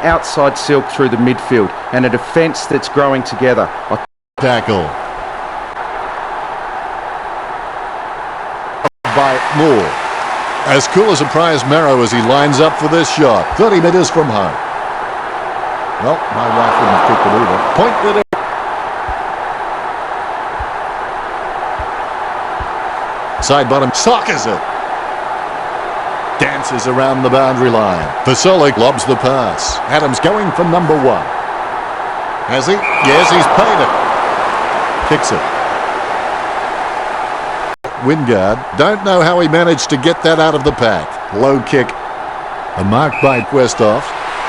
outside silk through the midfield and a defence that's growing together. Tackle by Moore. As cool as a prize marrow as he lines up for this shot. 30 metres from home. Well, my wife wouldn't kick it either. Point it in. Side bottom, sockers it. Dances around the boundary line. Fasolic lobs the pass. Adams going for number 1. Has he? Yes, he's paid it. Kicks it. Wingard, don't know how he managed to get that out of the pack. Low kick. A mark by Westhoff.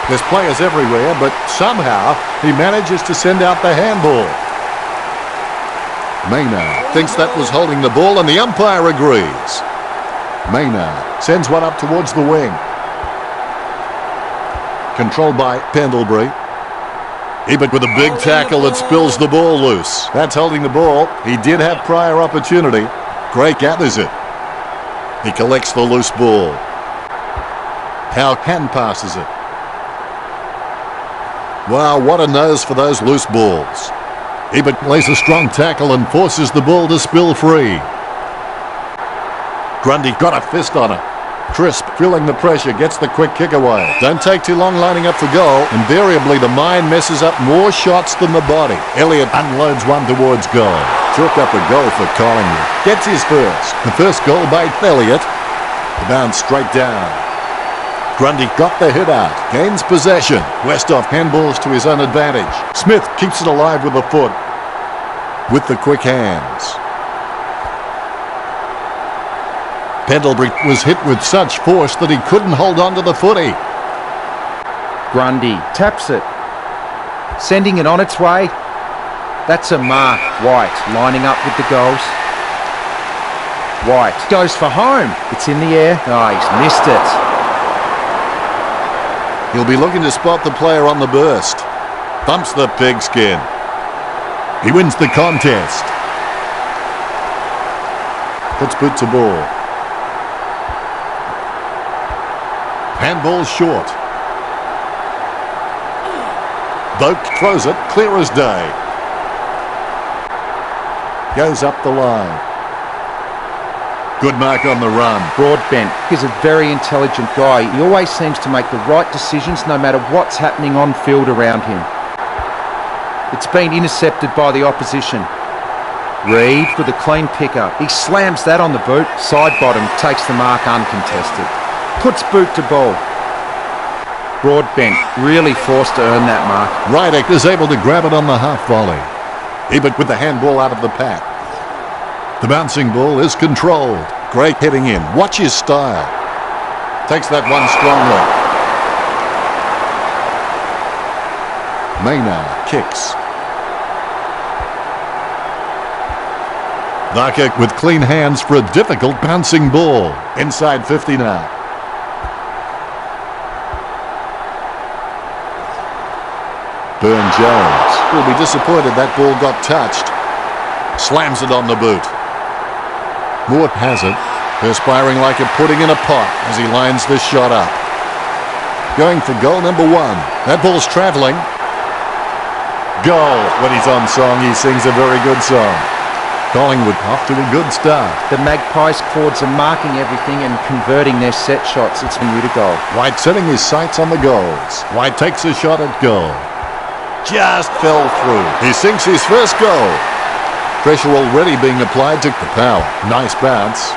There's players everywhere, but somehow he manages to send out the handball. Maynard thinks that was holding the ball, and the umpire agrees. Maynard sends one up towards the wing. Controlled by Pendlebury. Ebert with a big tackle that spills the ball loose. That's holding the ball. He did have prior opportunity. Gray gathers it. He collects the loose ball. Howe hand passes it. Wow, what a nose for those loose balls. Ebert lays a strong tackle and forces the ball to spill free. Grundy got a fist on it. Crisp, feeling the pressure, gets the quick kick away. Don't take too long lining up for goal. Invariably, the mind messes up more shots than the body. Elliott unloads one towards goal. Chalk up a goal for Collingwood. Gets his first. The first goal by Elliott. The bounce straight down. Grundy got the hit out. Gains possession. Westhoff handballs to his own advantage. Smith keeps it alive with a foot. With the quick hands. Pendlebury was hit with such force that he couldn't hold on to the footy. Grundy taps it. Sending it on its way. That's a mark. White lining up with the goals. White goes for home. It's in the air. Oh, he's missed it. He'll be looking to spot the player on the burst. Thumps the pigskin. He wins the contest. Puts boot to ball. Handball short. Boak throws it clear as day. Goes up the line. Good mark on the run. Broadbent is a very intelligent guy. He always seems to make the right decisions no matter what's happening on field around him. It's been intercepted by the opposition. Reid with a clean pickup. He slams that on the boot. Side bottom takes the mark uncontested. Puts boot to ball. Broadbent really forced to earn that mark. Rydick is able to grab it on the half volley. Ebert with the handball out of the pack. The bouncing ball is controlled. Gray heading in. Watch his style. Takes that one strongly. Maynard kicks. Barker with clean hands for a difficult bouncing ball. Inside 50 now. Burne-Jones will be disappointed that ball got touched. Slams it on the boot. Moore has it, perspiring like a pudding in a pot as he lines this shot up. Going for goal number 1. That ball's travelling. Goal. When he's on song, he sings a very good song. Collingwood off to a good start. The Magpies forwards are marking everything and converting their set shots. It's from you to goal. White setting his sights on the goals. White takes a shot at goal. Just fell through. He sinks his first goal. Pressure already being applied to the power. Nice bounce.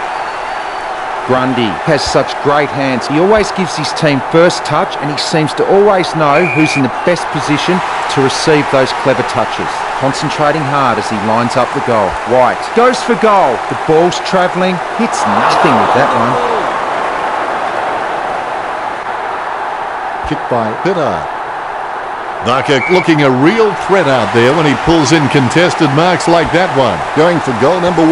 Grundy has such great hands. He always gives his team first touch and he seems to always know who's in the best position to receive those clever touches. Concentrating hard as he lines up the goal. White goes for goal. The ball's travelling. Hits nothing with that one. Kick by Pittard. Barker looking a real threat out there when he pulls in contested marks like that one. Going for goal number 1.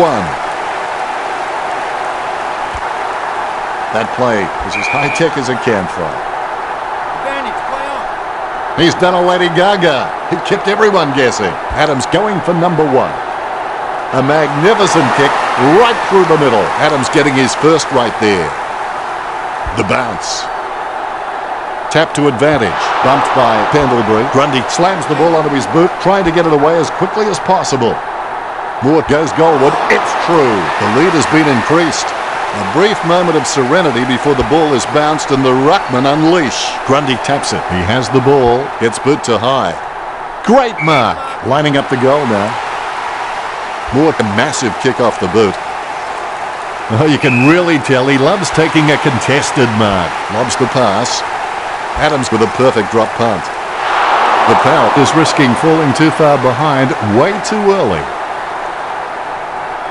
That play was as high-tech as a campfire. Advantage, play on. He's done a Lady Gaga. He kept everyone guessing. Adams going for number 1. A magnificent kick right through the middle. Adams getting his first right there. The bounce. Tap to advantage. Bumped by Pendlebury. Grundy slams the ball onto his boot, trying to get it away as quickly as possible. Moore goes goalward. It's true. The lead has been increased. A brief moment of serenity before the ball is bounced and the ruckman unleash. Grundy taps it. He has the ball. Gets boot to high. Great mark. Lining up the goal now. Moore, a massive kick off the boot. Oh, you can really tell he loves taking a contested mark. Lobs the pass. Adams with a perfect drop punt. The Power is risking falling too far behind way too early.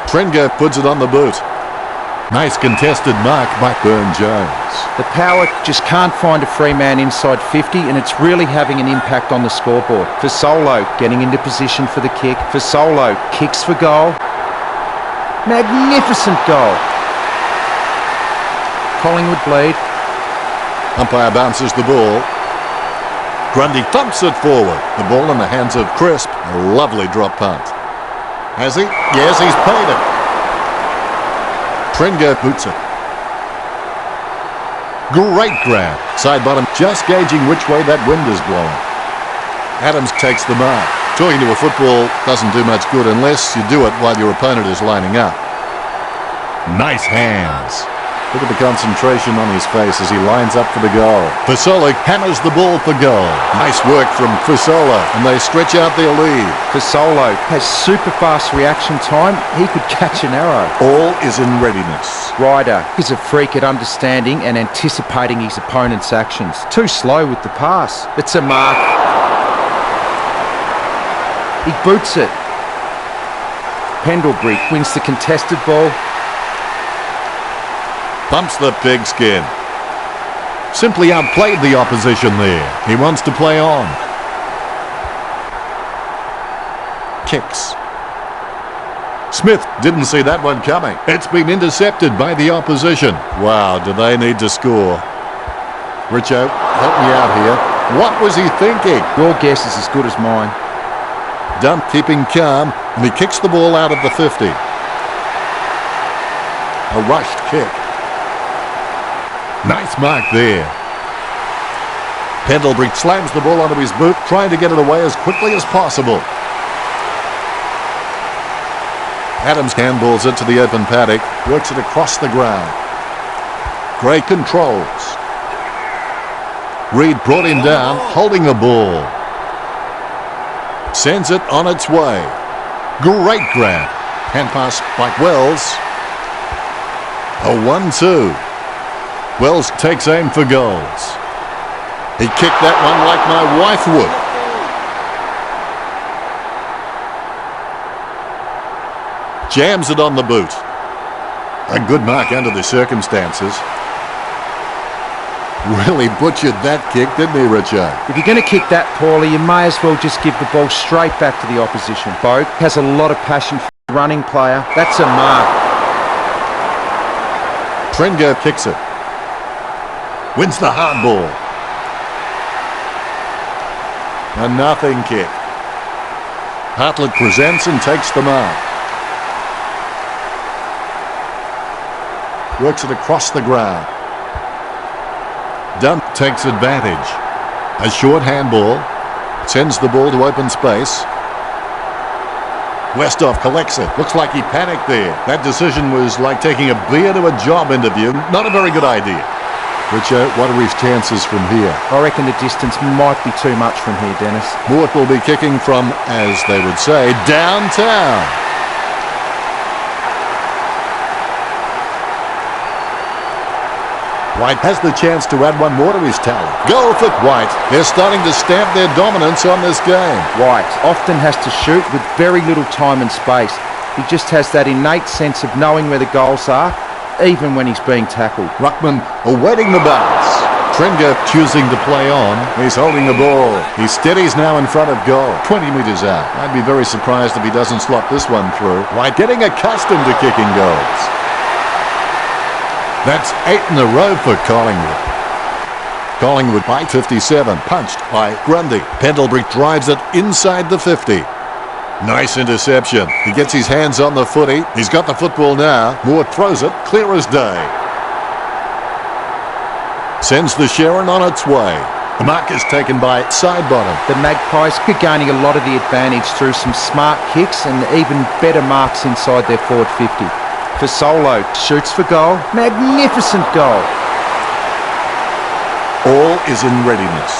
Trengo puts it on the boot. Nice contested mark by Burn-Jones. The Power just can't find a free man inside 50, and it's really having an impact on the scoreboard. Fasolo getting into position for the kick. Fasolo kicks for goal. Magnificent goal. Collingwood lead. Umpire bounces the ball. Grundy thumps it forward. The ball in the hands of Crisp. A lovely drop punt. Has he? Yes, he's paid it. Trengo boots it. Great grab. Side bottom, just gauging which way that wind is blowing. Adams takes the mark. Talking to a football doesn't do much good unless you do it while your opponent is lining up. Nice hands. Look at the concentration on his face as he lines up for the goal. Fasolo hammers the ball for goal. Nice work from Fasolo, and they stretch out their lead. Fasolo has super fast reaction time. He could catch an arrow. All is in readiness. Ryder is a freak at understanding and anticipating his opponent's actions. Too slow with the pass. It's a mark. He boots it. Pendlebury wins the contested ball. Bumps the pigskin. Simply outplayed the opposition there. He wants to play on. Kicks. Smith didn't see that one coming. It's been intercepted by the opposition. Wow, do they need to score? Richo, help me out here. What was he thinking? Your guess is as good as mine. Dunn keeping calm, and he kicks the ball out of the 50. A rushed kick. Nice mark there. Pendlebury slams the ball onto his boot, trying to get it away as quickly as possible. Adams handballs it to the open paddock, works it across the ground. Gray controls. Reed brought him down, holding the ball. Sends it on its way. Great grab. Hand pass by Wells. A 1-2. Wells takes aim for goals. He kicked that one like my wife would. Jams it on the boot. A good mark under the circumstances. Really butchered that kick, didn't he, Richard? If you're going to kick that poorly, you may as well just give the ball straight back to the opposition. Bogue has a lot of passion for the running player. That's a mark. Trengo kicks it. Wins the hardball. A nothing kick. Hartlett presents and takes the mark. Works it across the ground. Dunn takes advantage. A short handball. Sends the ball to open space. Westhoff collects it. Looks like he panicked there. That decision was like taking a beer to a job interview. Not a very good idea. Richard, what are his chances from here? I reckon the distance might be too much from here, Dennis. Mort will be kicking from, as they would say, downtown. White has the chance to add one more to his tally. Goal for White. They're starting to stamp their dominance on this game. White often has to shoot with very little time and space. He just has that innate sense of knowing where the goals are, even when he's being tackled. Ruckman awaiting the bounce. Trengo choosing to play on. He's holding the ball. He steadies now in front of goal. 20 metres out. I'd be very surprised if he doesn't slot this one through. White getting accustomed to kicking goals. That's 8 in a row for Collingwood. Collingwood by 57. Punched by Grundy. Pendlebury drives it inside the 50. Nice interception. He gets his hands on the footy. He's got the football now. Moore throws it, clear as day. Sends the Sharon on its way. The mark is taken by side bottom. The Magpies are gaining a lot of the advantage through some smart kicks and even better marks inside their forward 50. For Solo, shoots for goal. Magnificent goal. All is in readiness.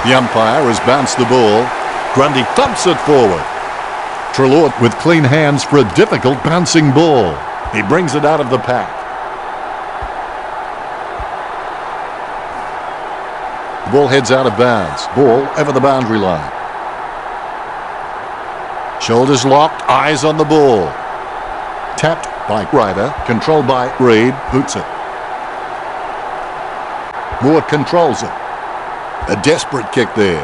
The umpire has bounced the ball. Grundy thumps it forward. Treloar with clean hands for a difficult bouncing ball. He brings it out of the pack. The ball heads out of bounds. Ball over the boundary line. Shoulders locked, eyes on the ball. Tapped by Ryder, controlled by Reed, boots it. Moore controls it. A desperate kick there.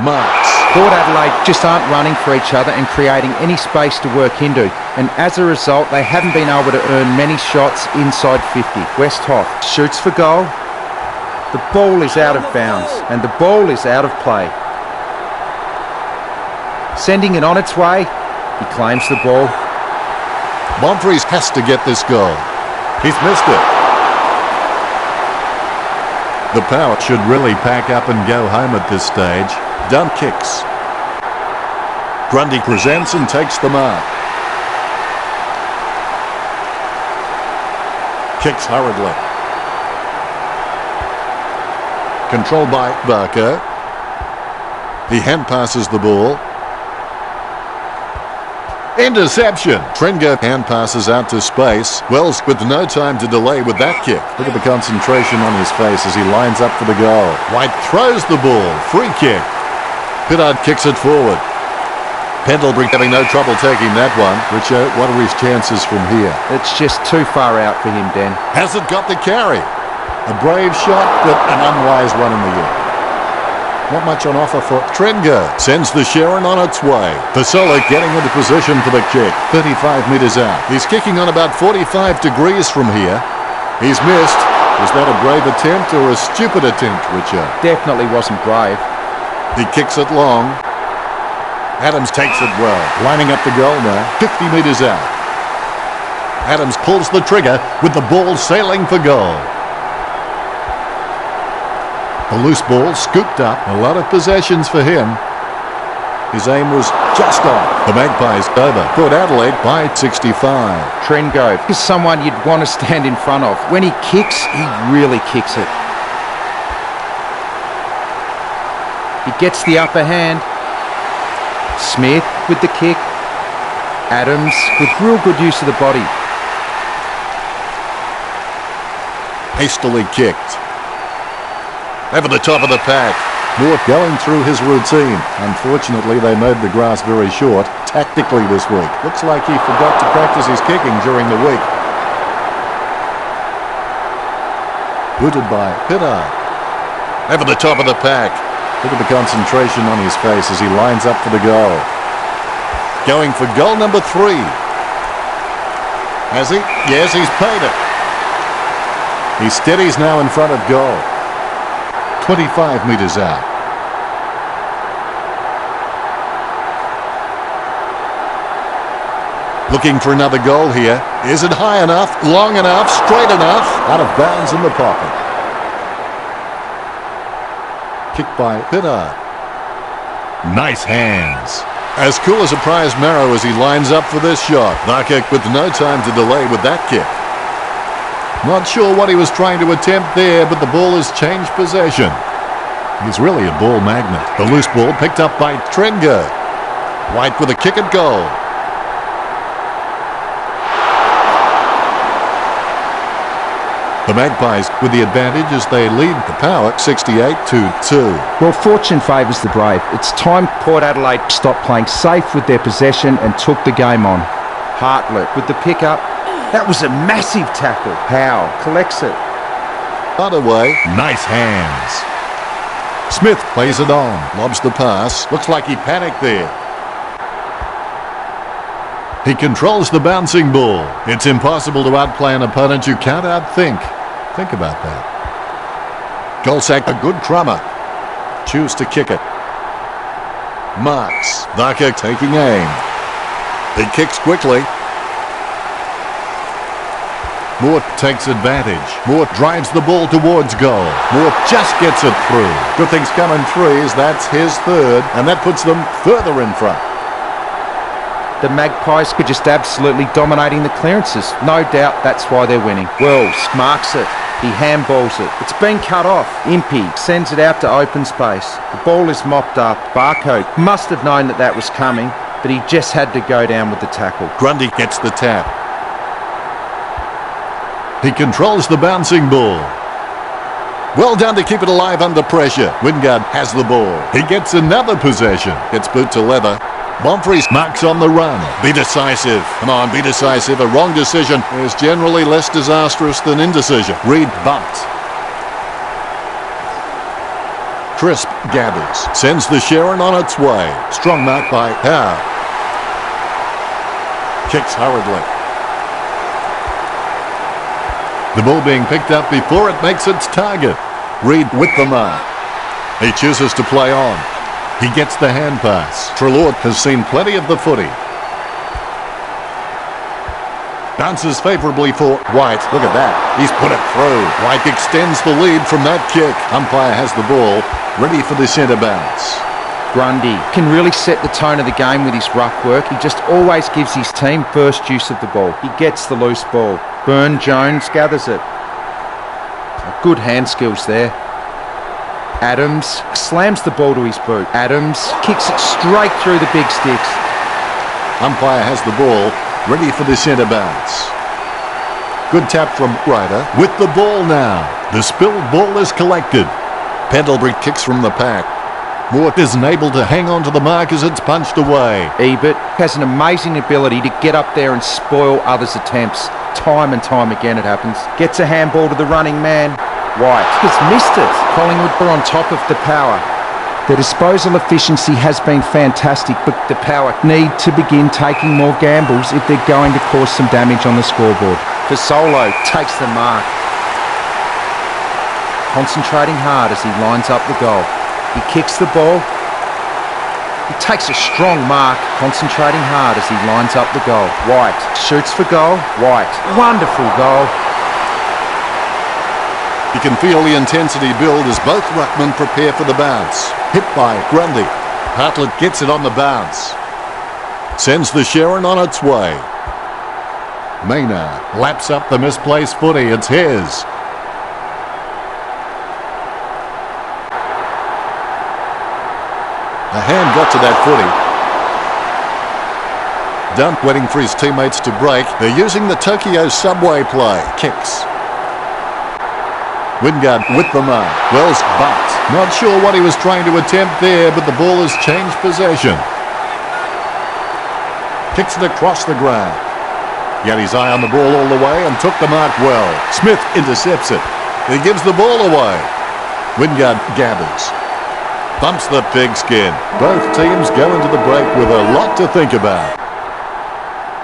Marks. Port Adelaide just aren't running for each other and creating any space to work into, and as a result they haven't been able to earn many shots inside 50. West Hoff shoots for goal. The ball is out of bounds and the ball is out of play. Sending it on its way, he claims the ball. Bonfries has to get this goal. He's missed it. The Power should really pack up and go home at this stage. Dump kicks. Grundy presents and takes the mark. Kicks hurriedly. Controlled by Barker. He hand passes the ball. Interception. Trengo hand passes out to space. Wells with no time to delay with that kick. Look at the concentration on his face as he lines up for the goal. White throws the ball. Free kick. Pittard kicks it forward. Pendlebury having no trouble taking that one. Richo, what are his chances from here? It's just too far out for him, Dan. Hasn't got the carry. A brave shot, but an unwise one in the air. Not much on offer for Trengo. Sends the Sharon on its way. Fasola getting into position for the kick. 35 metres out. He's kicking on about 45 degrees from here. He's missed. Was that a brave attempt or a stupid attempt, Richard? Definitely wasn't brave. He kicks it long. Adams takes it well. Lining up the goal now. 50 metres out. Adams pulls the trigger with the ball sailing for goal. A loose ball scooped up. A lot of possessions for him. His aim was just on. The Magpies over. Port Adelaide by 65. Trengo is someone you'd want to stand in front of. When he kicks, he really kicks it. He gets the upper hand. Smith with the kick. Adams with real good use of the body. Hastily kicked. Over the top of the pack. Moore going through his routine. Unfortunately, they mowed the grass very short tactically this week. Looks like he forgot to practice his kicking during the week. Booted by Pittard. Over the top of the pack. Look at the concentration on his face as he lines up for the goal. Going for goal number 3. Has he? Yes, he's paid it. He steadies now in front of goal. 25 metres out. Looking for another goal here. Is it high enough, long enough, straight enough? Out of bounds in the pocket. Kick by Pittard. Nice hands. As cool as a prize marrow as he lines up for this shot. Narkek with no time to delay with that kick. Not sure what he was trying to attempt there, but the ball has changed possession. He's really a ball magnet. The loose ball picked up by Trengo. White with a kick at goal. The Magpies with the advantage as they lead the Power 68-2. Well, fortune favours the brave. It's time Port Adelaide stopped playing safe with their possession and took the game on. Hartlett with the pickup. That was a massive tackle. Howe collects it. Other way. Nice hands. Smith plays it on. Lobs the pass. Looks like he panicked there. He controls the bouncing ball. It's impossible to outplay an opponent you can't outthink. Think about that. Golsack, a good crummer. Choose to kick it. Marks. Barker taking aim. He kicks quickly. Moore takes advantage. Moore drives the ball towards goal. Moore just gets it through. Good things come in threes. That's his third, and that puts them further in front. The Magpies are just absolutely dominating the clearances. No doubt that's why they're winning. Wells marks it. He handballs it. It's been cut off. Impey sends it out to open space. The ball is mopped up. Barcode must have known that that was coming, but he just had to go down with the tackle. Grundy gets the tap. He controls the bouncing ball. Well done to keep it alive under pressure. Wingard has the ball. He gets another possession. Gets boot to leather. Bonfries marks on the run. Be decisive. Come on, be decisive. A wrong decision is generally less disastrous than indecision. Reed bumped. Crisp gathers. Sends the Sharon on its way. Strong mark by Howe. Kicks hurriedly. The ball being picked up before it makes its target. Reed with the mark. He chooses to play on. He gets the hand pass. Treloar has seen plenty of the footy. Bounces favourably for White. Look at that. He's put it through. White extends the lead from that kick. Umpire has the ball, ready for the centre bounce. Grundy can really set the tone of the game with his ruck work. He just always gives his team first use of the ball. He gets the loose ball. Burn-Jones gathers it. Good hand skills there. Adams slams the ball to his boot. Adams kicks it straight through the big sticks. Umpire has the ball, ready for the centre bounce. Good tap from Ryder with the ball now. The spilled ball is collected. Pendlebury kicks from the pack. Moore isn't able to hang on to the mark as it's punched away. Ebert has an amazing ability to get up there and spoil others' attempts. Time and time again it happens. Gets a handball to the running man. White has missed it. Collingwood are on top of the power. Their disposal efficiency has been fantastic, but the power need to begin taking more gambles if they're going to cause some damage on the scoreboard. Fasolo takes the mark. Concentrating hard as he lines up the goal. He kicks the ball. He takes a strong mark, concentrating hard as he lines up the goal. White shoots for goal. White, wonderful goal. You can feel the intensity build as both ruckmen prepare for the bounce. Hit by Grundy. Hartlett gets it on the bounce. Sends the Sharon on its way. Maynard laps up the misplaced footy. It's his. A hand got to that footy. Dunk waiting for his teammates to break. They're using the Tokyo subway play. Kicks. Wingard with the mark. Wells bumped. Not sure what he was trying to attempt there, but the ball has changed possession. Kicks it across the ground. He had his eye on the ball all the way and took the mark well. Smith intercepts it. He gives the ball away. Wingard gathers. Bumps the pigskin. Both teams go into the break with a lot to think about.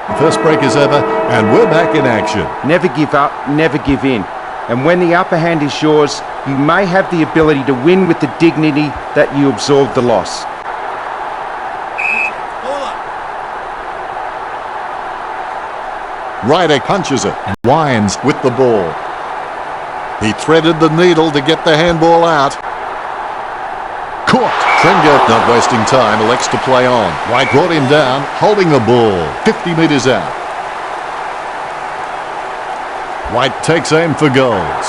The first break is over and we're back in action. Never give up, never give in. And when the upper hand is yours, you may have the ability to win with the dignity that you absorbed the loss. Ryder punches it. Wines with the ball. He threaded the needle to get the handball out. Caught. Trenger, not wasting time, elects to play on. White brought him down, holding the ball. 50 metres out. White takes aim for goals.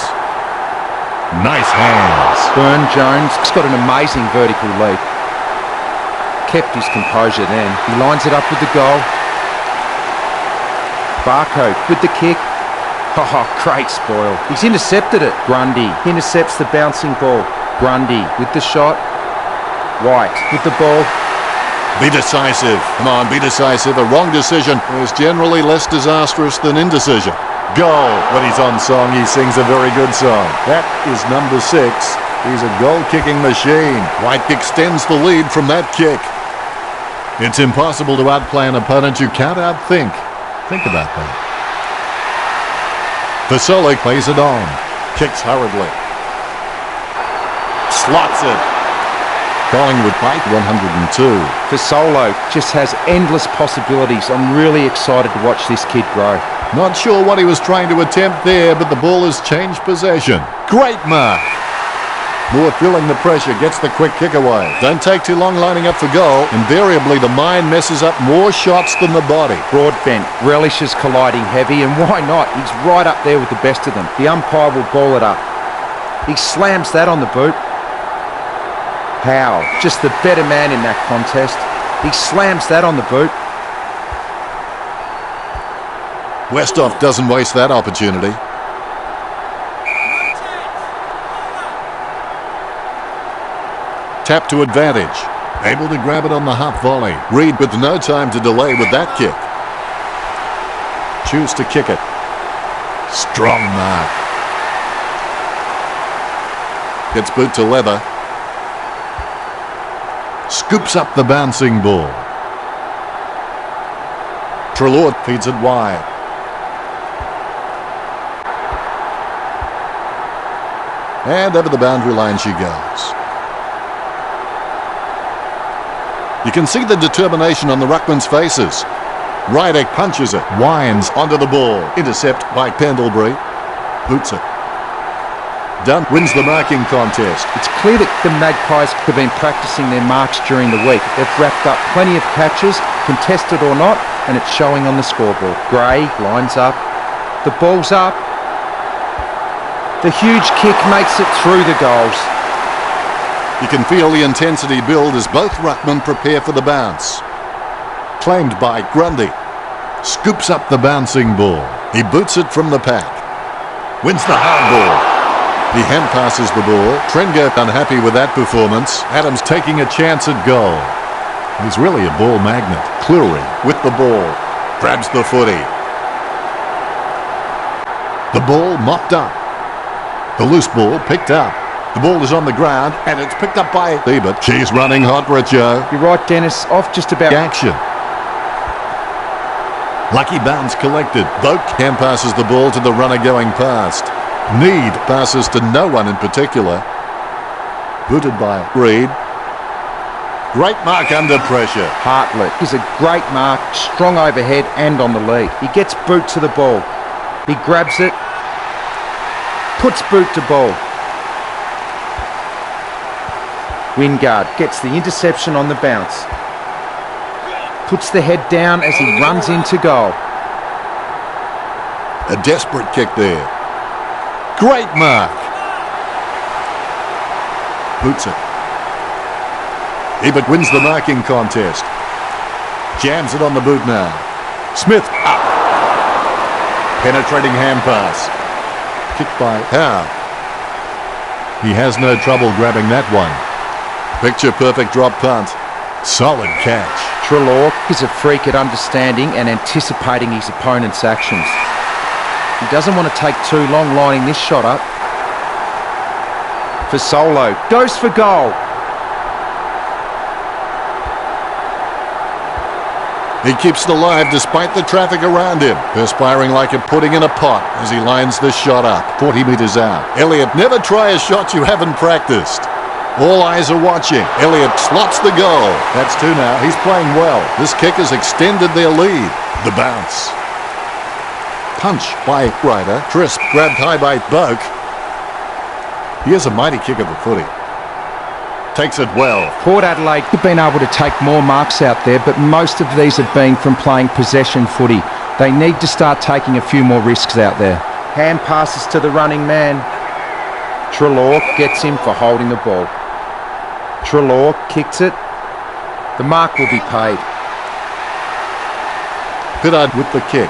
Nice hands. Burn-Jones has got an amazing vertical leap. Kept his composure then. He lines it up with the goal. Barcode with the kick. Oh, great spoil. He's intercepted it. Grundy intercepts the bouncing ball. Grundy with the shot. White with the ball. Be decisive. Come on, be decisive. A wrong decision is generally less disastrous than indecision. Goal. When he's on song, he sings a very good song. That is number 6. He's a goal-kicking machine. White extends the lead from that kick. It's impossible to outplay an opponent you can't outthink. Think about that. Fasoli plays it on. Kicks hurriedly. Slots it. Collingwood by 102. Fasolo just has endless possibilities. I'm really excited to watch this kid grow. Not sure what he was trying to attempt there, but the ball has changed possession. Great mark. Moore feeling the pressure, gets the quick kick away. Don't take too long lining up for goal. Invariably, the mind messes up more shots than the body. Broadbent relishes colliding heavy, and why not? He's right up there with the best of them. The umpire will ball it up. He slams that on the boot. Howe, just the better man in that contest. He slams that on the boot. Westhoff doesn't waste that opportunity. Tap to advantage. Able to grab it on the half volley. Reed with no time to delay with that kick. Choose to kick it. Strong mark. Gets boot to leather. Scoops up the bouncing ball. Treloar feeds it wide. And over the boundary line she goes. You can see the determination on the ruckman's faces. Rydick punches it, winds onto the ball. Intercept by Pendlebury. Boots it. Dunn wins the marking contest. It's clear that the Magpies have been practicing their marks during the week. They've wrapped up plenty of catches, contested or not, and it's showing on the scoreboard. Gray lines up. The ball's up. The huge kick makes it through the goals. You can feel the intensity build as both ruckmen prepare for the bounce. Claimed by Grundy. Scoops up the bouncing ball. He boots it from the pack. Wins the hard ball. He hand passes the ball. Trengo unhappy with that performance. Adams taking a chance at goal. He's really a ball magnet. Cleary with the ball. Grabs the footy. The ball mopped up. The loose ball picked up. The ball is on the ground, and it's picked up by Ebert. She's running hot, Richo. You're right, Dennis. Off just about Action. Lucky bounce collected. Boak hand passes the ball to the runner going past. Need passes to no one in particular. Booted by Reed. Great mark under pressure. Hartlett is a great mark, strong overhead and on the lead. He gets boot to the ball. He grabs it, puts boot to ball. Wingard gets the interception on the bounce. Puts the head down as he runs into goal. A desperate kick there. Great mark. Boots it. Ebert wins the marking contest. Jams it on the boot now. Smith up. Penetrating hand pass. Kicked by Howe. He has no trouble grabbing that one. Picture perfect drop punt. Solid catch. Treloar is a freak at understanding and anticipating his opponent's actions. He doesn't want to take too long lining this shot up. For Solo. Goes for goal. He keeps it alive despite the traffic around him. Perspiring like a pudding in a pot as he lines the shot up. 40 metres out. Elliott, never try a shot you haven't practiced. All eyes are watching. Elliott slots the goal. That's two now. He's playing well. This kick has extended their lead. The bounce. Punch by Ryder. Crisp grabbed high by Boak. He has a mighty kick of the footy. Takes it well. Port Adelaide have been able to take more marks out there, but most of these have been from playing possession footy. They need to start taking a few more risks out there. Hand passes to the running man. Treloar gets him for holding the ball. Treloar kicks it. The mark will be paid. Pittard with the kick.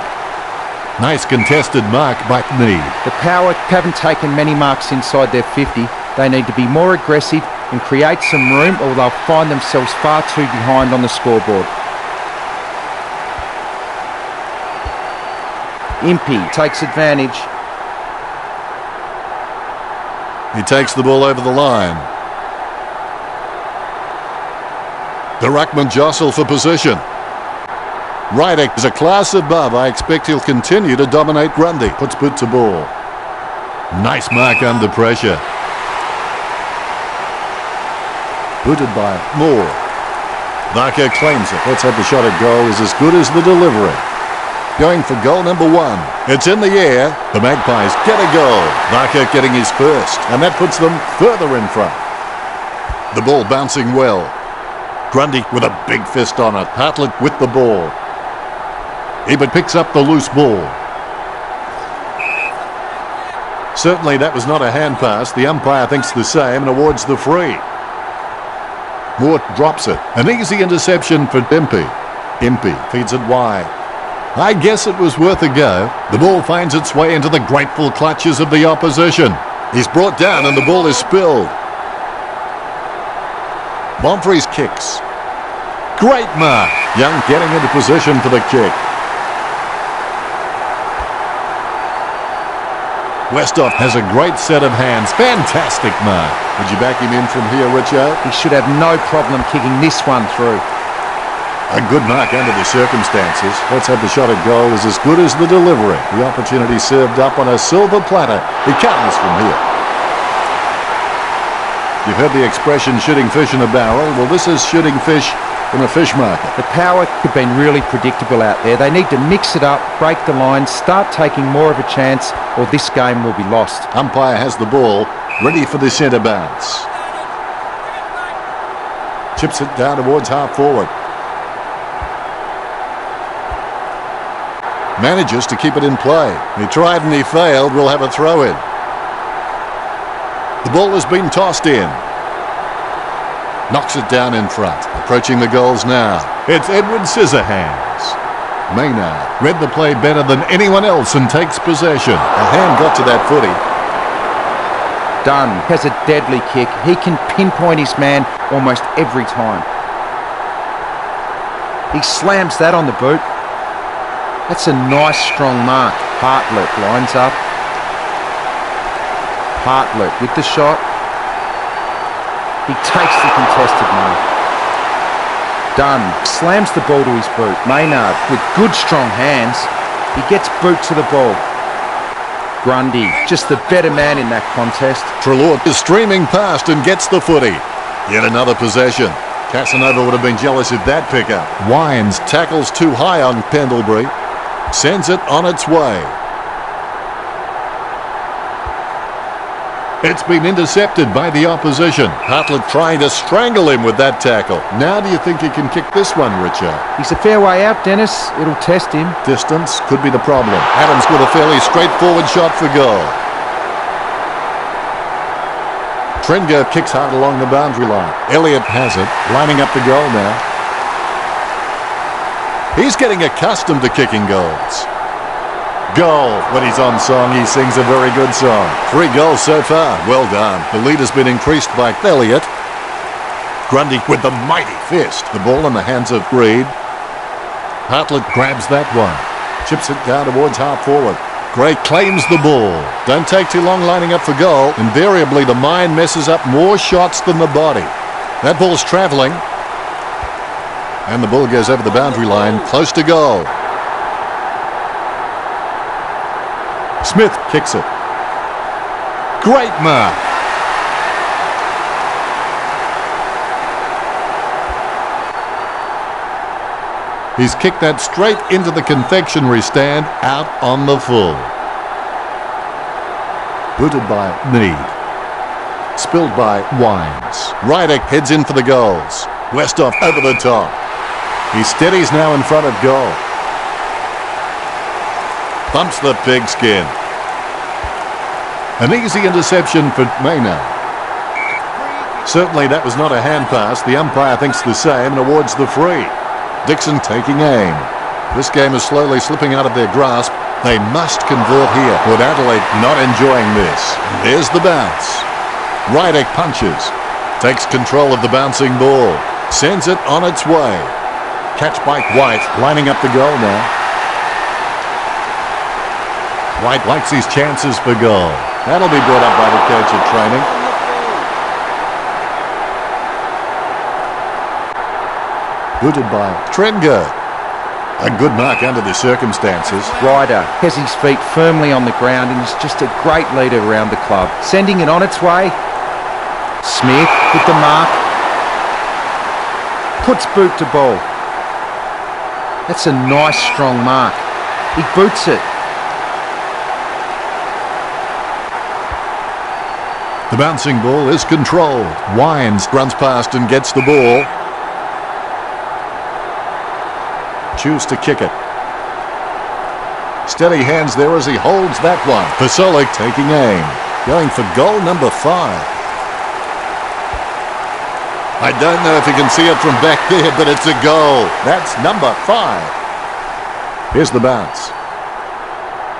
Nice contested mark by Need. The Power haven't taken many marks inside their 50. They need to be more aggressive and create some room, or they'll find themselves far too behind on the scoreboard. Impey takes advantage. He takes the ball over the line. The ruckman jostle for position. Rydick is a class above. I expect he'll continue to dominate Grundy. Puts boot to ball. Nice mark under pressure. Booted by Moore. Barker claims it. Let's have the shot at goal is as good as the delivery. Going for goal number 1. It's in the air. The Magpies get a goal. Barker getting his first, and that puts them further in front. The ball bouncing well. Grundy with a big fist on it. Hartlett with the ball. Ebert picks up the loose ball. Certainly that was not a hand pass. The umpire thinks the same and awards the free. Moore drops it. An easy interception for Impey. Impey feeds it wide. I guess it was worth a go. The ball finds its way into the grateful clutches of the opposition. He's brought down and the ball is spilled. Bonfries kicks. Great mark. Young getting into position for the kick. Westhoff has a great set of hands. Fantastic mark. Would you back him in from here, Richo? He should have no problem kicking this one through. A good mark under the circumstances. Let's have the shot at goal is as good as the delivery. The opportunity served up on a silver platter. He comes from here. You've heard the expression shooting fish in a barrel. Well, this is shooting fish in a fish market. The power have been really predictable out there. They need to mix it up, break the line, start taking more of a chance, or this game will be lost. Umpire has the ball, ready for the centre bounce. Chips it down towards half forward. Manages to keep it in play. He tried and he failed. We'll have a throw in. The ball has been tossed in. Knocks it down in front. Approaching the goals now. It's Edward Scissorhands. Maynard read the play better than anyone else and takes possession. A hand got to that footy. Dunn has a deadly kick. He can pinpoint his man almost every time. He slams that on the boot. That's a nice strong mark. Hartlett lines up. Hartlett with the shot. He takes the contested mark. Dunn slams the ball to his boot. Maynard with good strong hands. He gets boot to the ball. Grundy, just the better man in that contest. Treloar is streaming past and gets the footy. Yet another possession. Casanova would have been jealous of that pickup. Wines tackles too high on Pendlebury. Sends it on its way. It's been intercepted by the opposition. Hartlett trying to strangle him with that tackle. Now do you think he can kick this one, Richard? He's a fair way out, Dennis. It'll test him. Distance could be the problem. Adams with a fairly straightforward shot for goal. Trenger kicks hard along the boundary line. Elliott has it, lining up the goal now. He's getting accustomed to kicking goals. Goal. When he's on song, he sings a very good song. 3 goals so far. Well done. The lead has been increased by Elliott. Grundy with the mighty fist. The ball in the hands of Reed. Hartlett grabs that one. Chips it down towards half forward. Gray claims the ball. Don't take too long lining up for goal. Invariably, the mind messes up more shots than the body. That ball's travelling. And the ball goes over the boundary line, close to goal. Smith kicks it. Great mark. He's kicked that straight into the confectionery stand out on the full. Booted by Mead. Spilled by Wines. Rydick heads in for the goals. Westhoff over the top. He steadies now in front of goal. Bumps the pigskin. An easy interception for Maynard. Certainly that was not a hand pass. The umpire thinks the same and awards the free. Dixon taking aim. This game is slowly slipping out of their grasp. They must convert here. Port Adelaide not enjoying this. There's the bounce. Rydick punches. Takes control of the bouncing ball. Sends it on its way. Catch by White, lining up the goal now. White likes his chances for goal. That'll be brought up by the coach at training. Booted by Trenger. A good mark under the circumstances. Ryder has his feet firmly on the ground and is just a great leader around the club. Sending it on its way. Smith with the mark. Puts boot to ball. That's a nice strong mark. He boots it. The bouncing ball is controlled. Wines runs past and gets the ball. Choose to kick it. Steady hands there as he holds that one. Pasolic taking aim. Going for goal number 5. I don't know if you can see it from back there, but it's a goal. That's number 5. Here's the bounce.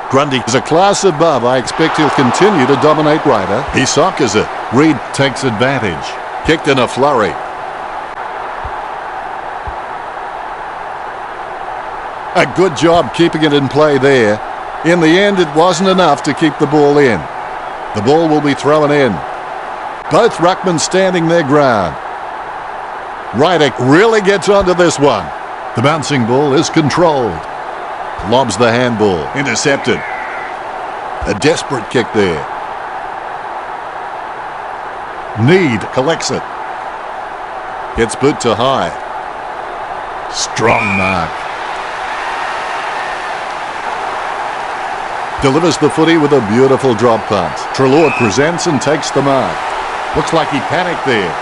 Grundy is a class above. I expect he'll continue to dominate Ryder. He soccers it. Reed takes advantage. Kicked in a flurry. A good job keeping it in play there. In the end, it wasn't enough to keep the ball in. The ball will be thrown in. Both ruckmen standing their ground. Ryder really gets onto this one. The bouncing ball is controlled. Lobs the handball. Intercepted. A desperate kick there. Need collects it. Gets boot to high. Strong mark. Delivers the footy with a beautiful drop punt. Treloar presents and takes the mark. Looks like he panicked there.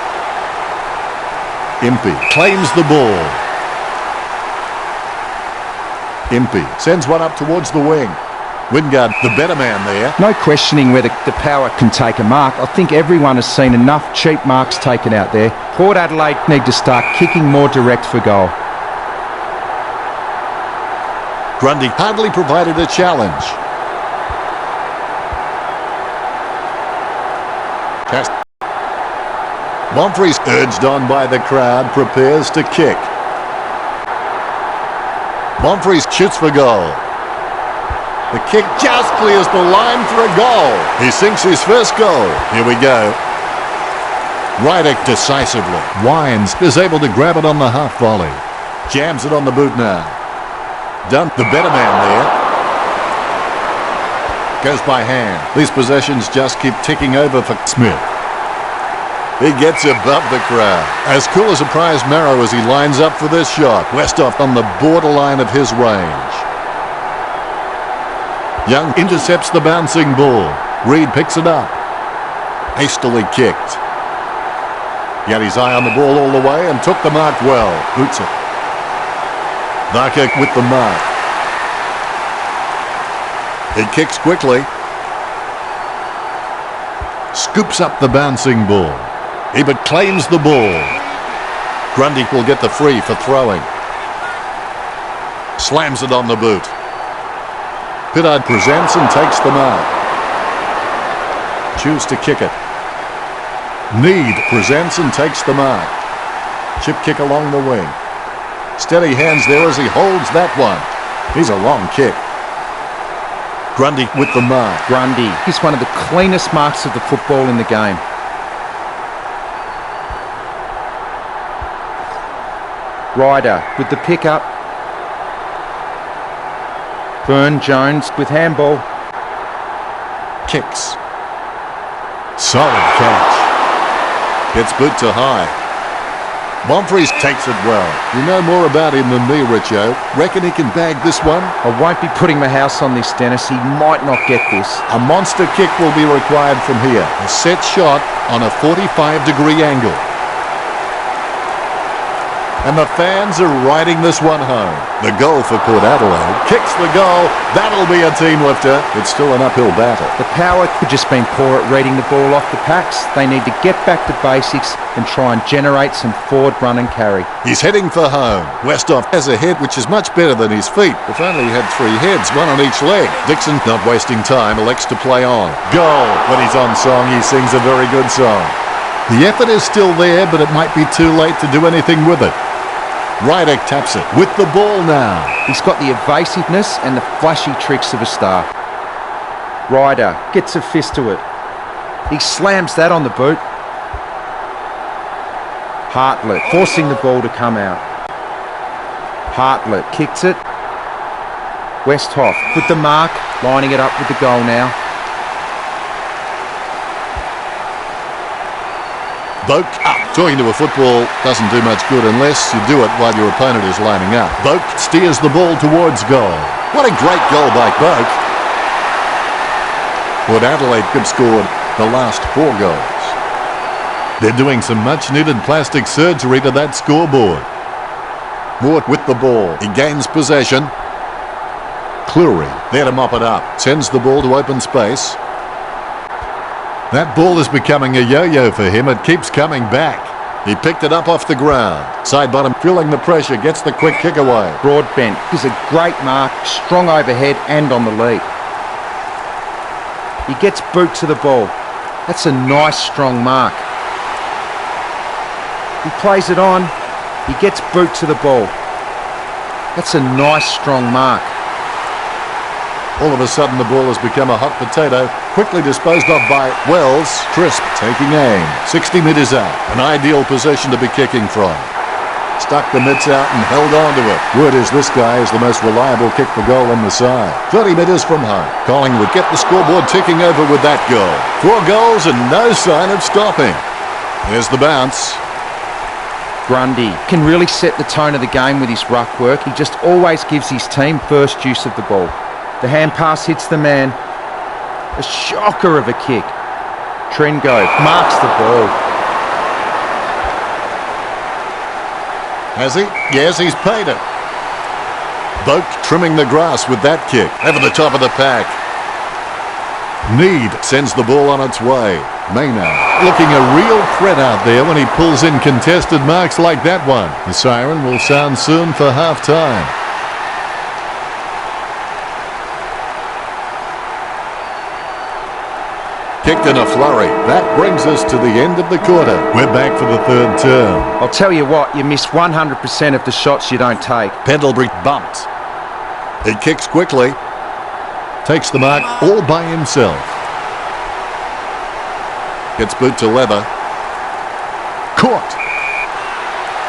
Impey claims the ball. Impey sends one up towards the wing. Wingard, the better man there. No questioning whether the power can take a mark. I think everyone has seen enough cheap marks taken out there. Port Adelaide need to start kicking more direct for goal. Grundy hardly provided a challenge. Monfries, urged on by the crowd, prepares to kick. Monfries shoots for goal. The kick just clears the line for a goal. He sinks his first goal. Here we go. Ryder decisively. Wines is able to grab it on the half volley. Jams it on the boot now. Dunk, the better man there. Goes by hand. These possessions just keep ticking over for Smith. He gets above the crowd. As cool as a prize marrow as he lines up for this shot. Westhoff on the borderline of his range. Young intercepts the bouncing ball. Reed picks it up. Hastily kicked. He had his eye on the ball all the way and took the mark well. Boots it. Varka with the mark. He kicks quickly. Scoops up the bouncing ball. Ebert claims the ball. Grundy will get the free for throwing. Slams it on the boot. Pittard presents and takes the mark. Choose to kick it. Need presents and takes the mark. Chip kick along the wing. Steady hands there as he holds that one. He's a long kick. Grundy with the mark. Grundy is one of the cleanest marks of the football in the game. Ryder with the pickup. Burn-Jones with handball. Kicks. Solid catch. Gets boot to high. Monfries takes it well. You know more about him than me, Richo. Reckon he can bag this one? I won't be putting my house on this, Dennis. He might not get this. A monster kick will be required from here. A set shot on a 45-degree angle. And the fans are riding this one home. The goal for Port Adelaide. Kicks the goal. That'll be a team lifter. It's still an uphill battle. The power have just been poor at reading the ball off the packs. They need to get back to basics and try and generate some forward run and carry. He's heading for home. Westhoff has a head which is much better than his feet. If only he had 3 heads, one on each leg. Dixon, not wasting time, elects to play on. Goal. When he's on song, he sings a very good song. The effort is still there, but it might be too late to do anything with it. Ryder taps it with the ball now. He's got the evasiveness and the flashy tricks of a star. Ryder gets a fist to it. He slams that on the boot. Hartlett forcing the ball to come out. Hartlett kicks it. Westhoff with the mark, lining it up with the goal now. Boak up. Talking to a football doesn't do much good unless you do it while your opponent is lining up. Boak steers the ball towards goal. What a great goal by Boak. Port Adelaide have scored the last 4 goals. They're doing some much-needed plastic surgery to that scoreboard. Moore with the ball. He gains possession. Cleary there to mop it up. Sends the ball to open space. That ball is becoming a yo-yo for him. It keeps coming back. He picked it up off the ground. Side bottom, feeling the pressure, gets the quick kick away. Broadbent is a great mark, strong overhead and on the lead. He gets boot to the ball. That's a nice, strong mark. He plays it on. He gets boot to the ball. That's a nice, strong mark. All of a sudden, the ball has become a hot potato, quickly disposed of by Wells. Crisp taking aim, 60 metres out, an ideal position to be kicking from. Stuck the mitts out and held on to it. Word is this guy is the most reliable kick for goal on the side. 30 metres from home. Collingwood get the scoreboard ticking over with that goal. 4 goals and no sign of stopping. There's the bounce. Grundy can really set the tone of the game with his ruck work. He just always gives his team first use of the ball. The hand pass hits the man. A shocker of a kick. Trengo marks the ball. Has he? Yes, he's paid it. Boak trimming the grass with that kick. Over the top of the pack. Need sends the ball on its way. Maynard looking a real threat out there when he pulls in contested marks like that one. The siren will sound soon for half-time. Kicked in a flurry. That brings us to the end of the quarter. We're back for the 3rd term. I'll tell you what, you miss 100% of the shots you don't take. Pendlebury bumped. He kicks quickly. Takes the mark all by himself. Gets boot to leather. Caught.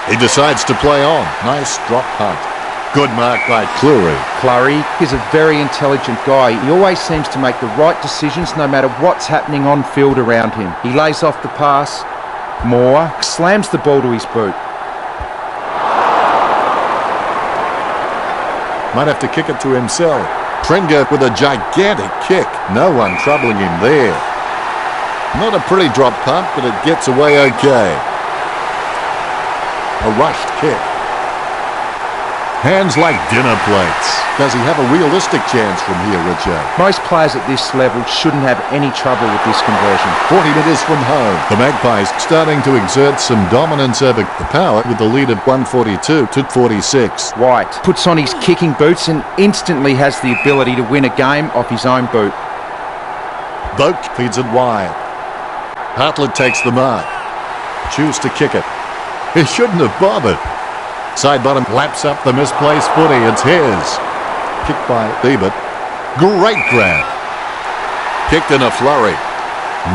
He decides to play on. Nice drop punt. Good mark by Cleary. Cleary is a very intelligent guy. He always seems to make the right decisions no matter what's happening on field around him. He lays off the pass. Moore slams the ball to his boot. Might have to kick it to himself. Trengo with a gigantic kick. No one troubling him there. Not a pretty drop punt, but it gets away okay. A rushed kick. Hands like dinner plates. Does he have a realistic chance from here, Richard? Most players at this level shouldn't have any trouble with this conversion. 40 metres from home. The Magpies starting to exert some dominance over the Power with the lead of 142 to 46. White puts on his kicking boots and instantly has the ability to win a game off his own boot. Boak feeds it wide. Hartlett takes the mark. Choose to kick it. He shouldn't have bothered. Side bottom laps up the misplaced footy. It's his. Kicked by Ebert. Great grab. Kicked in a flurry.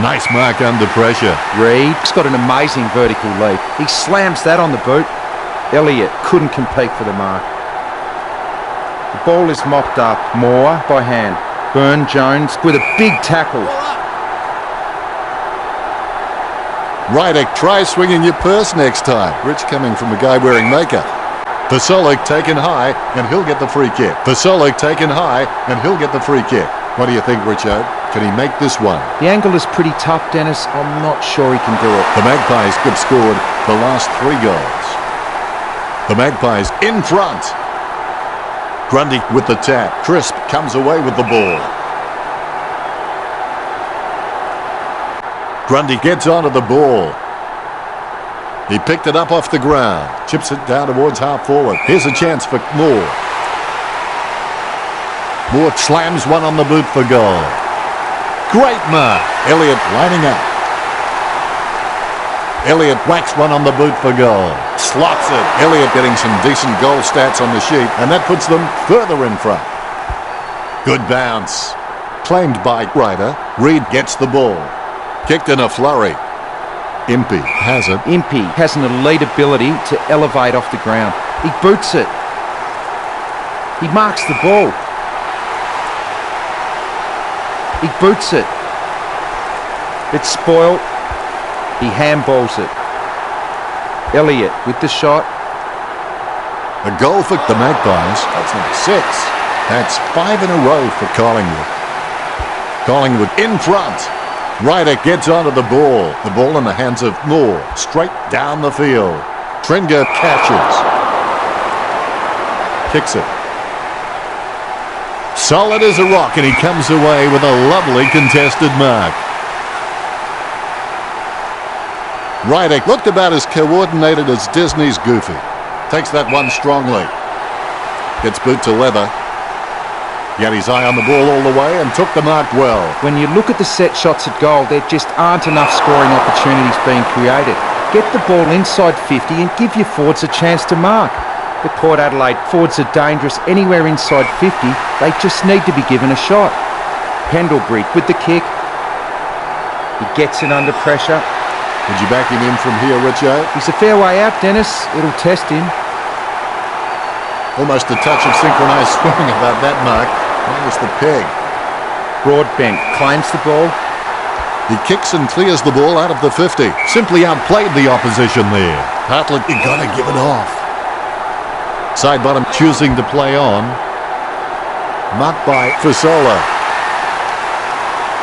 Nice mark under pressure. Reed's got an amazing vertical leap. He slams that on the boot. Elliott couldn't compete for the mark. The ball is mopped up. Moore by hand. Burn-Jones with a big tackle. Rydick, try swinging your purse next time. Rich coming from a guy wearing makeup. Vasolik taken high, and he'll get the free kick. Vasolik taken high, and he'll get the free kick. What do you think, Richo? Can he make this one? The angle is pretty tough, Dennis. I'm not sure he can do it. The Magpies have scored the last 3 goals. The Magpies in front. Grundy with the tap. Crisp comes away with the ball. Grundy gets onto the ball. He picked it up off the ground. Chips it down towards half forward. Here's a chance for Moore. Moore slams one on the boot for goal. Great mark. Elliott lining up. Elliott whacks one on the boot for goal. Slots it. Elliott getting some decent goal stats on the sheet, and that puts them further in front. Good bounce. Claimed by Ryder. Reed gets the ball. Kicked in a flurry. Impey has it. Impey has an elite ability to elevate off the ground. He boots it. He marks the ball. He boots it. It's spoiled. He handballs it. Elliott with the shot. A goal for the Magpies. That's number 6. That's 5 in a row for Collingwood. Collingwood in front. Ryder gets onto the ball. The ball in the hands of Moore. Straight down the field. Trenger catches. Kicks it. Solid as a rock, and he comes away with a lovely contested mark. Ryder looked about as coordinated as Disney's Goofy. Takes that one strongly. Gets boot to leather. He had his eye on the ball all the way and took the mark well. When you look at the set shots at goal, there just aren't enough scoring opportunities being created. Get the ball inside 50 and give your forwards a chance to mark. The Port Adelaide forwards are dangerous anywhere inside 50. They just need to be given a shot. Pendlebury with the kick. He gets it under pressure. Would you back him in from here, Richo? He's a fair way out, Dennis. It'll test him. Almost a touch of synchronised swimming about that mark. Minus the peg. Broadbent claims the ball. He kicks and clears the ball out of the 50. Simply outplayed the opposition there. Hartlett, you got to give it off. Side bottom choosing to play on. Marked by Fasola.